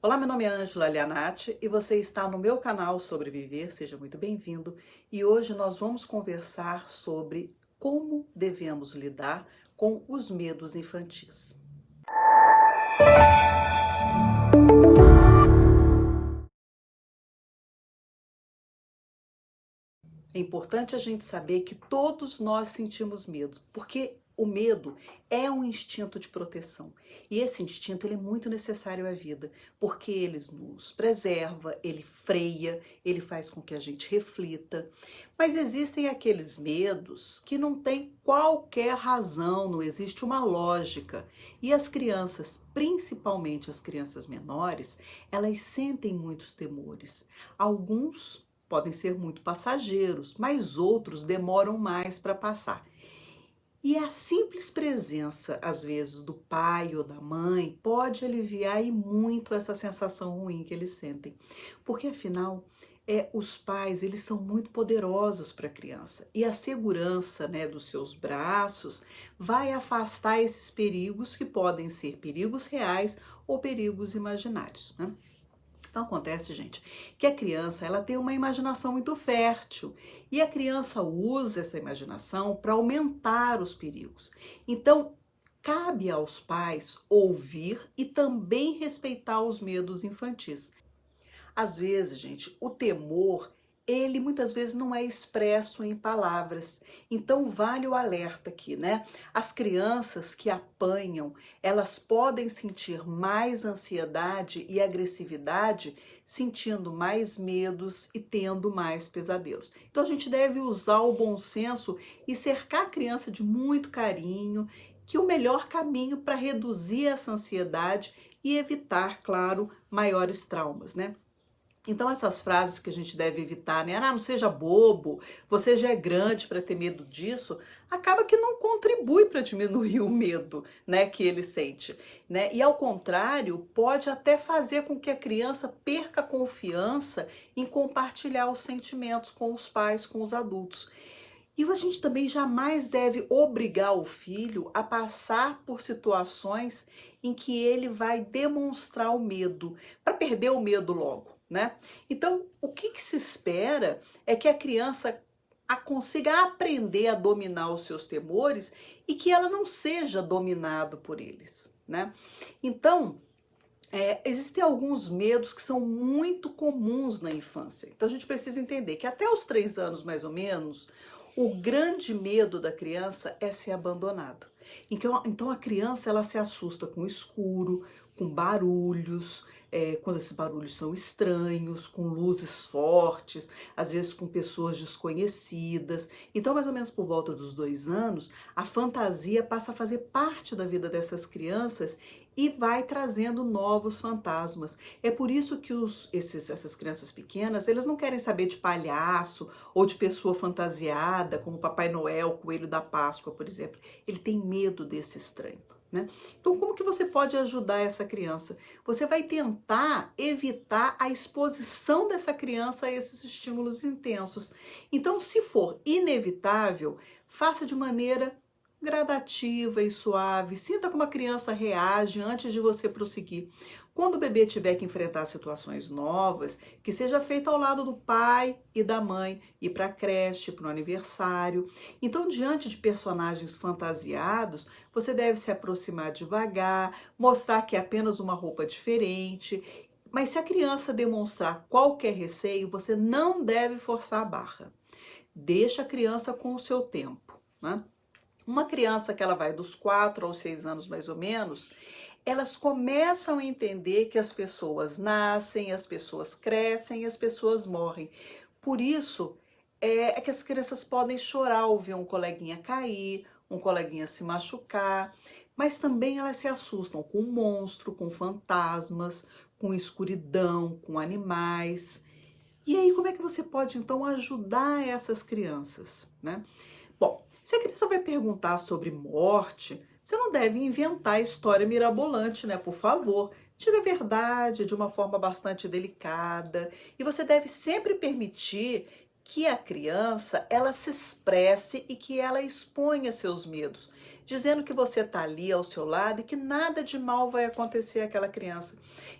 Olá, meu nome é Ângela Lianati e você está no meu canal Sobreviver, seja muito bem-vindo. E hoje nós vamos conversar sobre como devemos lidar com os medos infantis. É importante a gente saber que todos nós sentimos medo, porque o medo é um instinto de proteção. E esse instinto ele é muito necessário à vida, porque ele nos preserva, ele freia, ele faz com que a gente reflita. Mas existem aqueles medos que não têm qualquer razão, não existe uma lógica. E as crianças, principalmente as crianças menores, elas sentem muitos temores. Alguns podem ser muito passageiros, mas outros demoram mais para passar. E a simples presença, às vezes, do pai ou da mãe pode aliviar e muito essa sensação ruim que eles sentem. Porque, afinal, os pais, eles são muito poderosos para a criança. E a segurança, né, dos seus braços vai afastar esses perigos que podem ser perigos reais ou perigos imaginários, né? Então acontece, gente, que a criança ela tem uma imaginação muito fértil e a criança usa essa imaginação para aumentar os perigos. Então, cabe aos pais ouvir e também respeitar os medos infantis. Às vezes, gente, o temor, ele muitas vezes não é expresso em palavras. Então, vale o alerta aqui, né? As crianças que apanham, elas podem sentir mais ansiedade e agressividade, sentindo mais medos e tendo mais pesadelos. Então, a gente deve usar o bom senso e cercar a criança de muito carinho, que o melhor caminho para reduzir essa ansiedade e evitar, claro, maiores traumas, né? Então essas frases que a gente deve evitar, né? Ah, não seja bobo, você já é grande para ter medo disso, acaba que não contribui para diminuir o medo, né, que ele sente, né? E ao contrário, pode até fazer com que a criança perca a confiança em compartilhar os sentimentos com os pais, com os adultos. E a gente também jamais deve obrigar o filho a passar por situações em que ele vai demonstrar o medo, para perder o medo logo, né? Então, o que se espera é que a criança consiga aprender a dominar os seus temores e que ela não seja dominado por eles, né? Então, existem alguns medos que são muito comuns na infância. Então a gente precisa entender que até os 3 anos, mais ou menos, o grande medo da criança é ser abandonado. Então a criança ela se assusta com o escuro, com barulhos, quando esses barulhos são estranhos, com luzes fortes, às vezes com pessoas desconhecidas. Então, mais ou menos por volta dos 2 anos, a fantasia passa a fazer parte da vida dessas crianças e vai trazendo novos fantasmas. É por isso que essas crianças pequenas, eles não querem saber de palhaço ou de pessoa fantasiada, como Papai Noel, Coelho da Páscoa, por exemplo. Ele tem medo desse estranho, né? Então, como que você pode ajudar essa criança? Você vai tentar evitar a exposição dessa criança a esses estímulos intensos. Então, se for inevitável, faça de maneira gradativa e suave. Sinta como a criança reage antes de você prosseguir. Quando o bebê tiver que enfrentar situações novas, que seja feito ao lado do pai e da mãe, ir para a creche, para o aniversário. Então, diante de personagens fantasiados, você deve se aproximar devagar, mostrar que é apenas uma roupa diferente. Mas se a criança demonstrar qualquer receio, você não deve forçar a barra. Deixa a criança com o seu tempo, né? Uma criança que ela vai dos 4 aos 6 anos mais ou menos, elas começam a entender que as pessoas nascem, as pessoas crescem, as pessoas morrem. Por isso é que as crianças podem chorar ao ver um coleguinha cair, um coleguinha se machucar, mas também elas se assustam com monstro, com fantasmas, com escuridão, com animais. E aí, como é que você pode então ajudar essas crianças, né? Bom, se a criança vai perguntar sobre morte, você não deve inventar história mirabolante, né? Por favor, diga a verdade de uma forma bastante delicada. E você deve sempre permitir que a criança ela se expresse e que ela exponha seus medos. dizendo que você está ali ao seu lado e que nada de mal vai acontecer àquela criança.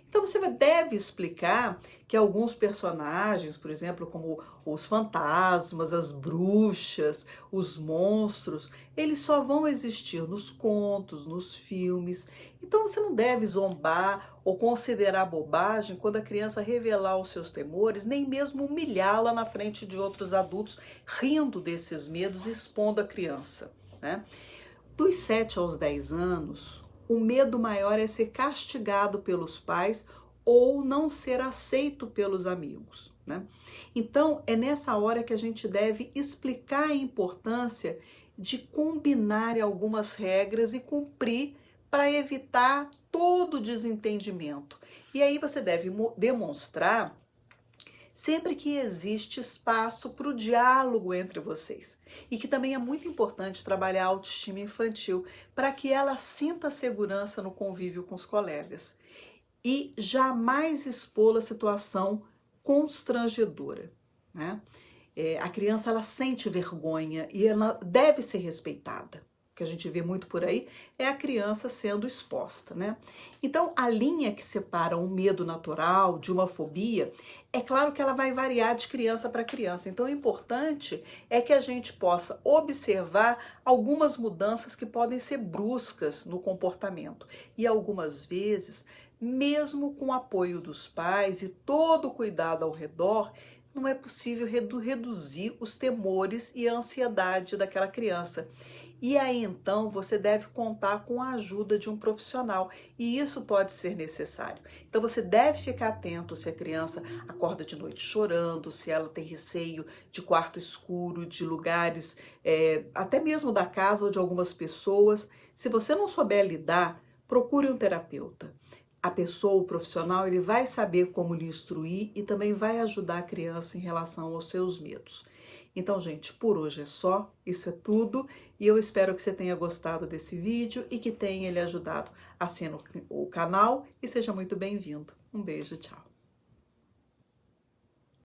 Então você deve explicar que alguns personagens, por exemplo, como os fantasmas, as bruxas, os monstros, eles só vão existir nos contos, nos filmes. Então você não deve zombar ou considerar bobagem quando a criança revelar os seus temores, nem mesmo humilhá-la na frente de outros adultos, rindo desses medos e expondo a criança, né? Dos 7 aos 10 anos, o medo maior é ser castigado pelos pais ou não ser aceito pelos amigos, né? Então, é nessa hora que a gente deve explicar a importância de combinar algumas regras e cumprir para evitar todo desentendimento. E aí você deve demonstrar sempre que existe espaço para o diálogo entre vocês. E que também é muito importante trabalhar a autoestima infantil para que ela sinta segurança no convívio com os colegas. E jamais expô-la a situação constrangedora, né? A criança, ela sente vergonha e ela deve ser respeitada. O que a gente vê muito por aí é a criança sendo exposta, né? Então, a linha que separa um medo natural de uma fobia, é claro que ela vai variar de criança para criança. Então, o importante é que a gente possa observar algumas mudanças que podem ser bruscas no comportamento. E algumas vezes, mesmo com o apoio dos pais e todo o cuidado ao redor, não é possível reduzir os temores e a ansiedade daquela criança. E aí então você deve contar com a ajuda de um profissional, e isso pode ser necessário. Então você deve ficar atento se a criança acorda de noite chorando, se ela tem receio de quarto escuro, de lugares, até mesmo da casa ou de algumas pessoas. Se você não souber lidar, procure um terapeuta. A pessoa, o profissional, ele vai saber como lhe instruir e também vai ajudar a criança em relação aos seus medos. Então, gente, por hoje é só, isso é tudo, e eu espero que você tenha gostado desse vídeo e que tenha lhe ajudado. Assine o canal e seja muito bem-vindo. Um beijo, tchau!